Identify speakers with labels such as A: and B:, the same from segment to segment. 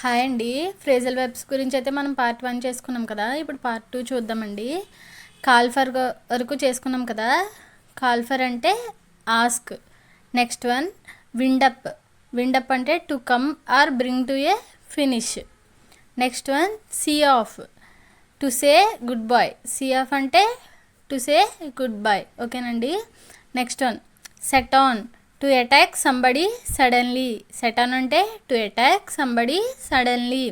A: Hi అండి. Phrasal webs గురించి అయితే మనం పార్ట్ 1 చేసుకున్నాం కదా. ఇప్పుడు పార్ట్ 2 చూద్దామండి. కాల్ ఫర్ వరకు చేసుకున్నాం కదా. కాల్ ఫర్ అంటే ask. Next one wind up. Wind up అంటే to come or bring to a finish. Next one see off, to say goodbye. See off అంటే టు సే గుడ్ బాయ్. ఓకేనండి. Next one set on, to attack somebody suddenly. Set on అంటే to attack somebody suddenly.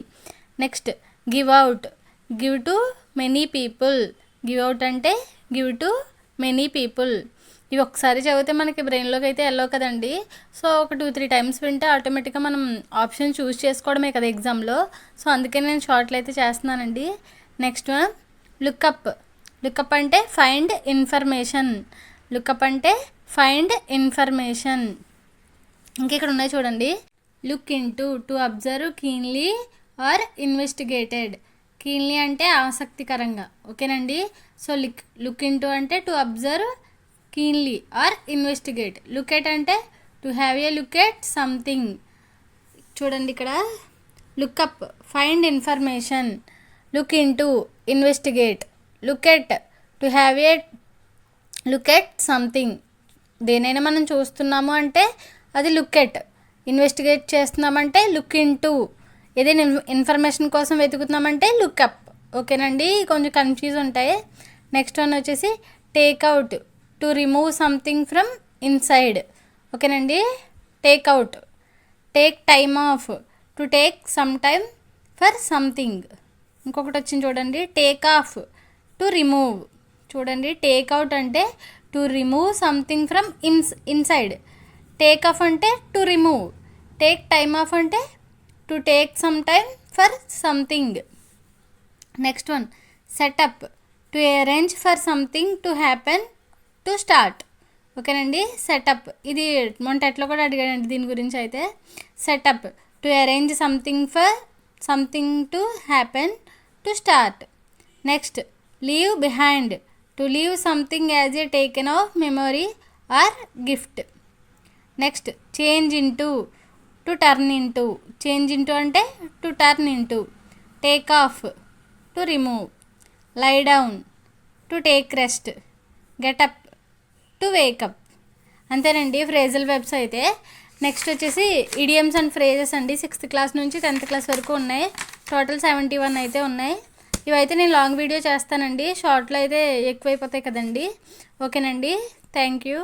A: Next give out, give to many people. Give out అంటే give to many people. ఇవి ఒకసారి చదివితే మనకి బ్రెయిన్లోకి అయితే వెళ్ళవు కదండి. సో ఒక 2-3 టైమ్స్ వింటే ఆటోమేటిక్గా మనం ఆప్షన్ చూస్ చేసుకోవడమే కదా ఎగ్జామ్లో. సో అందుకే నేను షార్ట్లు అయితే చేస్తున్నానండి. Next one look up. లుక్అప్ అంటే ఫైండ్ ఇన్ఫర్మేషన్. లుక్అప్ అంటే ఫైండ్ ఇన్ఫర్మేషన్. ఇంకా ఇక్కడ ఉన్నాయి చూడండి. Look into, to observe keenly or investigated. Keenly అంటే ఆసక్తికరంగా. ఓకేనండి. సో లుక్ ఇంటూ అంటే to observe keenly or investigate. Look at అంటే to have a look at something. చూడండి ఇక్కడ look up find information, look into investigate, look at to have a look at something. దేనైనా మనం చూస్తున్నాము అంటే అది లుక్ ఎట్. ఇన్వెస్టిగేట్ చేస్తున్నామంటే లుక్ ఇంటూ. ఏదైనా ఇన్ఫర్మేషన్ కోసం వెతుకుతున్నామంటే లుక్అప్. ఓకేనండి. కొంచెం కన్ఫ్యూజ్ ఉంటాయి. నెక్స్ట్ వన్ వచ్చేసి take out, to remove something from inside. ఓకేనండి. Take out. Take time off, to take some time for something. ఇంకొకటి వచ్చింది చూడండి టేక్ ఆఫ్, టు రిమూవ్. చూడండి టేక్అవుట్ అంటే to remove something from inside. Take off అంటే to remove. Take time off అంటే to take some time for something. Next one set up, to arrange for something to happen to start. ఓకేనండి. Set up ఇది మొన్న టెట్లో కూడా అడిగాడండి దీని గురించి అయితే. Set up to arrange something for something to happen to start. Next leave behind, to leave something as a token of memory or gift. Next change into, to turn into. Change into అంటే to turn into. Take off, to remove. Lie down, to take rest. Get up, to wake up. అంతేనండి phrasal verbs అయితే. Next వచ్చేసి idioms and phrases అండి. 6th class నుంచి 10th class వరకు ఉన్నాయి. Total 71 అయితే ఉన్నాయి. ఇవైతే నేను లాంగ్ వీడియో చేస్తానండి. షార్ట్లో అయితే ఎక్కువైపోతాయి కదండి. ఓకేనండి. Thank you.